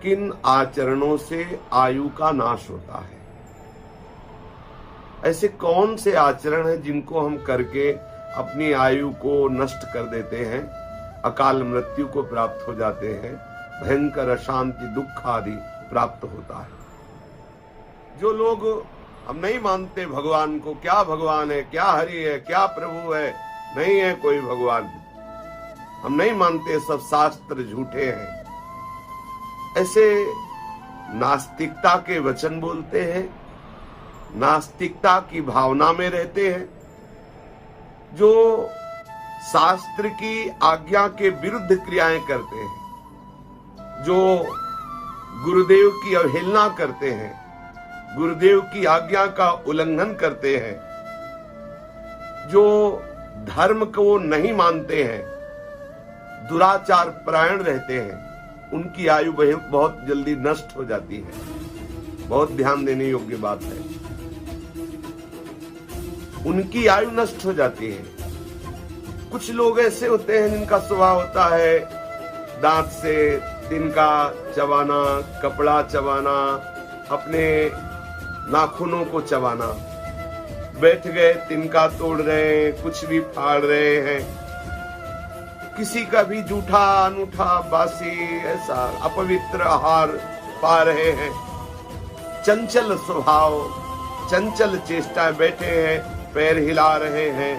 किन आचरणों से आयु का नाश होता है। ऐसे कौन से आचरण हैं जिनको हम करके अपनी आयु को नष्ट कर देते हैं, अकाल मृत्यु को प्राप्त हो जाते हैं, भयंकर अशांति दुख आदि प्राप्त होता है। जो लोग हम नहीं मानते भगवान को, क्या भगवान है, क्या हरि है, क्या प्रभु है, नहीं है कोई भगवान, हम नहीं मानते, सब शास्त्र झूठे हैं, ऐसे नास्तिकता के वचन बोलते हैं, नास्तिकता की भावना में रहते हैं, जो शास्त्र की आज्ञा के विरुद्ध क्रियाएं करते हैं, जो गुरुदेव की अवहेलना करते हैं, गुरुदेव की आज्ञा का उल्लंघन करते हैं, जो धर्म को नहीं मानते हैं, दुराचार परायण रहते हैं, उनकी आयु बहुत जल्दी नष्ट हो जाती है। बहुत ध्यान देने योग्य बात है, उनकी आयु नष्ट हो जाती है। कुछ लोग ऐसे होते हैं जिनका स्वभाव होता है दांत से तिनका चबाना, कपड़ा चबाना, अपने नाखूनों को चबाना, बैठ गए तिनका तोड़ रहे हैं, कुछ भी फाड़ रहे हैं, किसी का भी जूठा अनूठा बासी ऐसा अपवित्र आहार पा रहे हैं, चंचल स्वभाव, चंचल चेष्टाएं, बैठे हैं पैर हिला रहे हैं,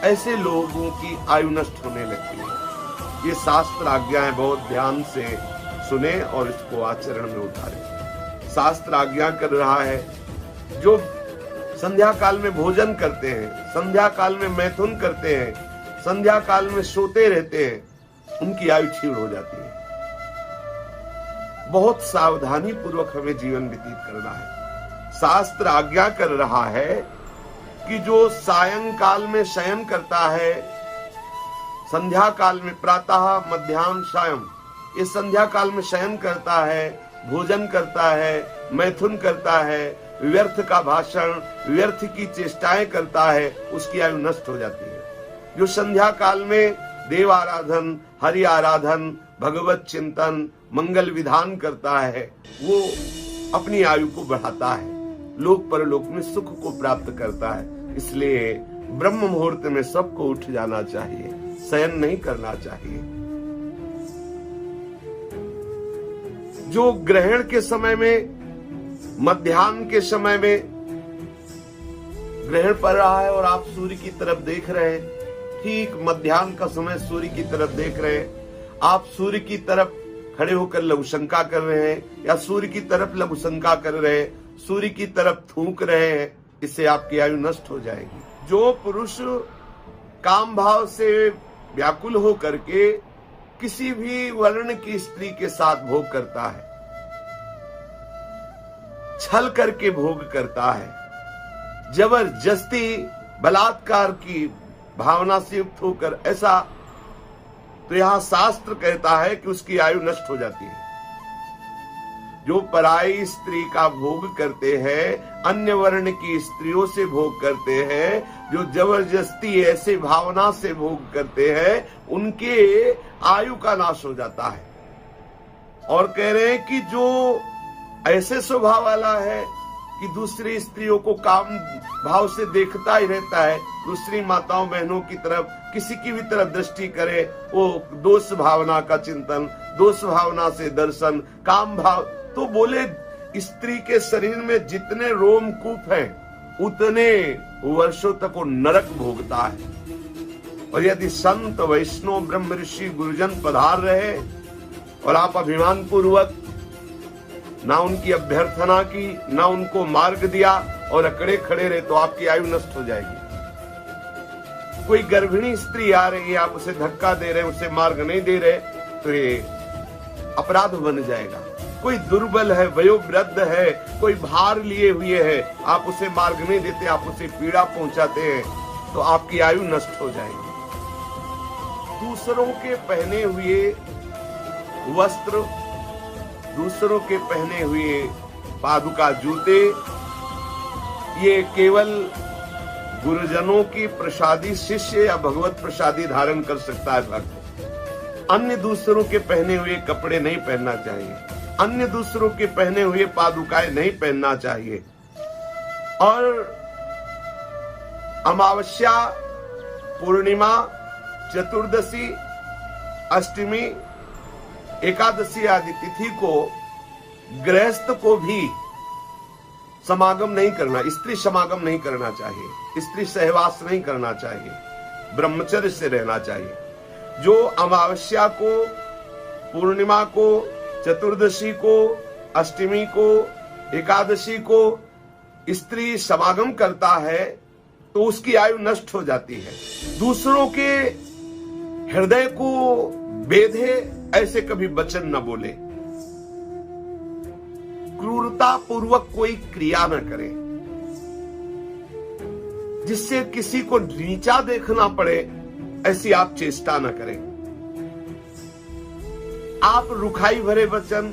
ऐसे लोगों की आयु नष्ट होने लगती है। ये शास्त्र आज्ञाएं बहुत ध्यान से सुने और इसको आचरण में उतारे। शास्त्र आज्ञा कर रहा है, जो संध्या काल में भोजन करते हैं, संध्या काल में मैथुन करते हैं, संध्या काल में सोते रहते हैं, उनकी आयु क्षीण हो जाती है। बहुत सावधानी पूर्वक हमें जीवन व्यतीत करना है। शास्त्र आज्ञा कर रहा है कि जो सायंकाल में शयन करता है, संध्या काल में प्रातः मध्याह्न सायं, इस संध्या काल में शयन करता है, भोजन करता है, मैथुन करता है, व्यर्थ का भाषण, व्यर्थ की चेष्टाएं करता है, उसकी आयु नष्ट हो जाती है। जो संध्या काल में देव आराधन, हरि आराधन, भगवत चिंतन, मंगल विधान करता है, वो अपनी आयु को बढ़ाता है, लोक परलोक में सुख को प्राप्त करता है। इसलिए ब्रह्म मुहूर्त में सबको उठ जाना चाहिए, शयन नहीं करना चाहिए। जो ग्रहण के समय में, मध्याह्न के समय में ग्रहण पड़ रहा है और आप सूर्य की तरफ देख रहे हैं, ठीक मध्याह्न का समय सूर्य की तरफ देख रहे हैं, आप सूर्य की तरफ खड़े होकर लघुशंका कर रहे हैं या सूर्य की तरफ लघुशंका कर रहे हैं, सूर्य की तरफ थूक रहे हैं, इससे आपकी आयु नष्ट हो जाएगी। जो पुरुष काम भाव से व्याकुल हो करके किसी भी वर्ण की स्त्री के साथ भोग करता है, छल करके भोग करता है, जबरदस्ती बलात्कार की भावना से युक्त होकर ऐसा, तो यहां शास्त्र कहता है कि उसकी आयु नष्ट हो जाती है। जो पराई स्त्री का भोग करते हैं, अन्य वर्ण की स्त्रियों से भोग करते हैं, जो जबरदस्ती ऐसे भावना से भोग करते हैं, उनके आयु का नाश हो जाता है। और कह रहे हैं कि जो ऐसे स्वभाव वाला है कि दूसरी स्त्रियों को काम भाव से देखता ही रहता है, दूसरी माताओं बहनों की तरफ, किसी की भी तरफ दृष्टि करे, वो दोष भावना का चिंतन, दोष भावना से दर्शन, काम भाव, तो बोले स्त्री के शरीर में जितने रोमकूप हैं, उतने वर्षों तक वो नरक भोगता है। और यदि संत वैष्णव ब्रह्म ऋषि गुरुजन पधार रहे और आप अभिमान पूर्वक ना उनकी अभ्यर्थना की, ना उनको मार्ग दिया और अकड़े खड़े रहे, तो आपकी आयु नष्ट हो जाएगी। कोई गर्भिणी स्त्री आ रही है, आप उसे धक्का दे रहे, उसे मार्ग नहीं दे रहे, तो ये अपराध बन जाएगा। कोई दुर्बल है, वयोवृद्ध है, कोई भार लिए हुए है, आप उसे मार्ग नहीं देते, आप उसे पीड़ा पहुंचाते हैं, तो आपकी आयु नष्ट हो जाएगी। दूसरों के पहने हुए वस्त्र, दूसरों के पहने हुए पादुका जूते, ये केवल गुरुजनों की प्रसादी शिष्य या भगवत प्रसादी धारण कर सकता है भक्त। अन्य दूसरों के पहने हुए कपड़े नहीं पहनना चाहिए, अन्य दूसरों के पहने हुए पादुकाएं नहीं पहनना चाहिए। और अमावस्या, पूर्णिमा, चतुर्दशी, अष्टमी, एकादशी आदि तिथि को गृहस्थ को भी समागम नहीं करना, स्त्री समागम नहीं करना चाहिए, स्त्री सहवास नहीं करना चाहिए, ब्रह्मचर्य से रहना चाहिए। जो अमावस्या को, पूर्णिमा को, चतुर्दशी को, अष्टमी को, एकादशी को स्त्री समागम करता है तो उसकी आयु नष्ट हो जाती है। दूसरों के हृदय को बेधे ऐसे कभी वचन न बोले, क्रूरता पूर्वक कोई क्रिया न करे जिससे किसी को नीचा देखना पड़े, ऐसी आप चेष्टा न करें। आप रुखाई भरे वचन,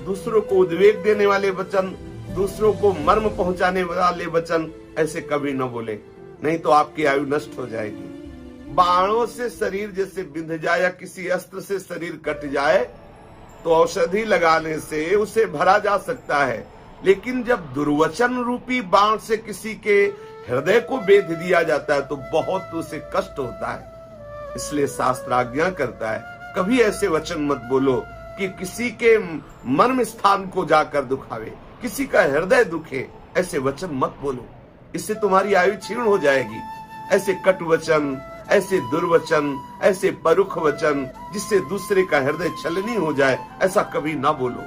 दूसरों को उद्वेग देने वाले वचन, दूसरों को मर्म पहुंचाने वाले वचन ऐसे कभी न बोले, नहीं तो आपकी आयु नष्ट हो जाएगी। बाणों से शरीर जैसे बिंध जाए या किसी अस्त्र से शरीर कट जाए तो औषधि लगाने से उसे भरा जा सकता है, लेकिन जब दुर्वचन रूपी बाण से किसी के हृदय को बेध दिया जाता है तो बहुत उसे कष्ट होता है। इसलिए शास्त्र आज्ञा करता है कभी ऐसे वचन मत बोलो कि किसी के मर्म स्थान को जाकर दुखावे, किसी का हृदय दुखे, ऐसे वचन मत बोलो, इससे तुम्हारी आयु क्षीण हो जाएगी। ऐसे कट वचन, ऐसे दुर्वचन, ऐसे परुख वचन जिससे दूसरे का हृदय छलनी हो जाए, ऐसा कभी ना बोलो।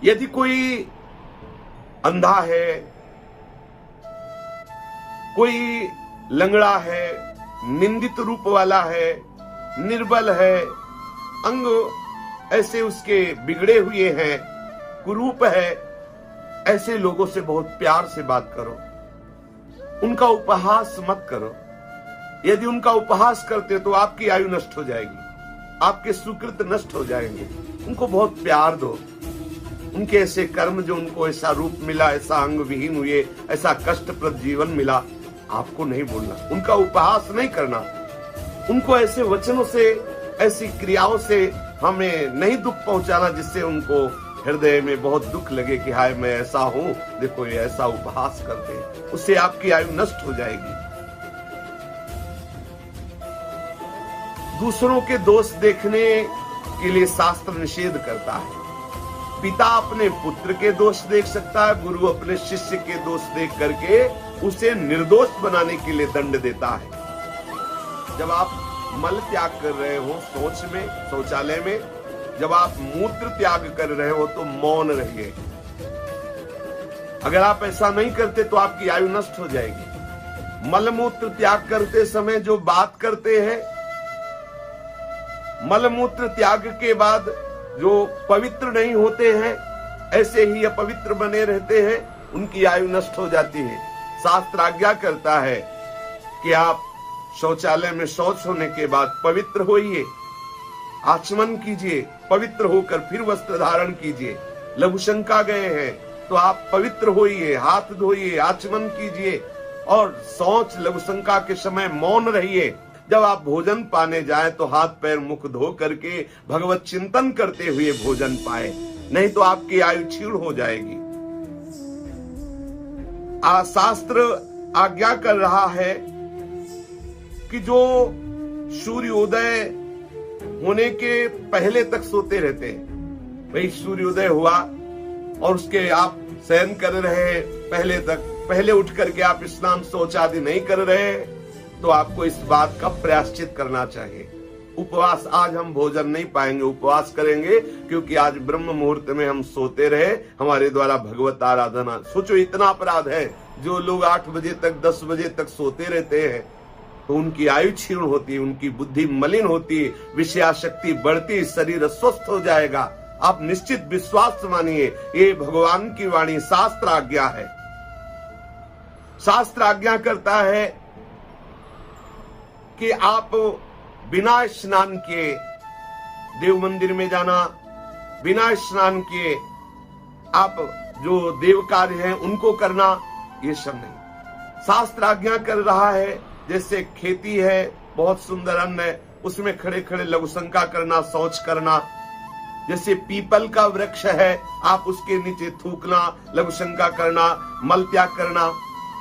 यदि कोई अंधा है, कोई लंगड़ा है, निंदित रूप वाला है, निर्बल है, अंग ऐसे उसके बिगड़े हुए हैं, कुरूप है, ऐसे लोगों से बहुत प्यार से बात करो, उनका उपहास मत करो। यदि उनका उपहास करते तो आपकी आयु नष्ट हो जाएगी, आपके सुकृत नष्ट हो जाएंगे। उनको बहुत प्यार दो। उनके ऐसे कर्म जो उनको ऐसा रूप मिला, ऐसा अंग विहीन हुए, ऐसा कष्टप्रद जीवन मिला, आपको नहीं बोलना, उनका उपहास नहीं करना, उनको ऐसे वचनों से, ऐसी क्रियाओं से हमें नहीं दुख पहुंचाना जिससे उनको हृदय में बहुत दुख लगे कि हाय मैं ऐसा हूं, देखो ये ऐसा उपहास करते हैं, उससे आपकी आयु नष्ट हो जाएगी। दूसरों के दोष देखने के लिए शास्त्र निषेध करता है। पिता अपने पुत्र के दोष देख सकता है, गुरु अपने शिष्य के दोष देख करके उसे निर्दोष बनाने के लिए दंड देता है। जब आप मल त्याग कर रहे हो शौच में, शौचालय में, जब आप मूत्र त्याग कर रहे हो तो मौन रहिए। अगर आप ऐसा नहीं करते तो आपकी आयु नष्ट हो जाएगी। मल मूत्र त्याग करते समय जो बात करते हैं, मल मूत्र त्याग के बाद जो पवित्र नहीं होते हैं, ऐसे ही अपवित्र बने रहते हैं, उनकी आयु नष्ट हो जाती है। शास्त्र आज्ञा करता है कि आप शौचालय में शौच होने के बाद पवित्र होइए, आचमन कीजिए, पवित्र होकर फिर वस्त्र धारण कीजिए। लघुशंका गए हैं तो आप पवित्र होइए, हाथ धोइए, आचमन कीजिए और शौच लघुशंका के समय मौन रहिए। जब आप भोजन पाने जाएं तो हाथ पैर मुख धो करके भगवत चिंतन करते हुए भोजन पाए, नहीं तो आपकी आयु क्षीण हो जाएगी। शास्त्र आज्ञा कर रहा है कि जो सूर्योदय होने के पहले तक सोते रहते हैं, भाई सूर्योदय हुआ और उसके आप शयन कर रहे हैं पहले उठ करके आप स्नान शौच आदि नहीं कर रहे हैं, तो आपको इस बात का प्रायश्चित करना चाहिए। उपवास, आज हम भोजन नहीं पाएंगे, उपवास करेंगे क्योंकि आज ब्रह्म मुहूर्त में हम सोते रहे, हमारे द्वारा भगवत आराधना। सोचो इतना अपराध है। जो लोग 8 बजे तक 10 बजे तक सोते रहते हैं तो उनकी आयु क्षीण होती है, उनकी बुद्धि मलिन होती है, विषयाशक्ति बढ़ती, शरीर अस्वस्थ हो जाएगा। आप निश्चित विश्वास मानिए, ये भगवान की वाणी, शास्त्र आज्ञा है। शास्त्र आज्ञा करता है कि आप बिना स्नान किए देव मंदिर में जाना, बिना स्नान किए आप जो देव कार्य हैं उनको करना, ये सब नहीं। शास्त्र आज्ञा कर रहा है, जैसे खेती है, बहुत सुंदर अन्न है, उसमें खड़े खड़े लघुशंका करना, शौच करना। जैसे पीपल का वृक्ष है, आप उसके नीचे थूकना, लघुशंका करना, मल त्याग करना।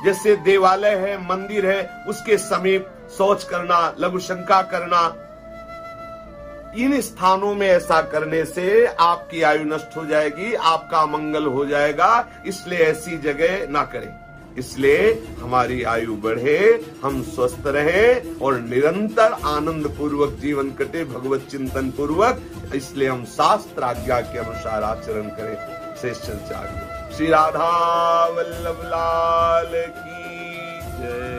जैसे देवालय है, मंदिर है, उसके समीप शौच करना, लघुशंका करना। इन स्थानों में ऐसा करने से आपकी आयु नष्ट हो जाएगी, आपका मंगल हो जाएगा। इसलिए ऐसी जगह ना करें। इसलिए हमारी आयु बढ़े, हम स्वस्थ रहें और निरंतर आनंद पूर्वक जीवन कटे, भगवत चिंतन पूर्वक। इसलिए हम शास्त्र आज्ञा के अनुसार आचरण करें। शेष चर्चा श्री राधा वल्लभ लाल की जय।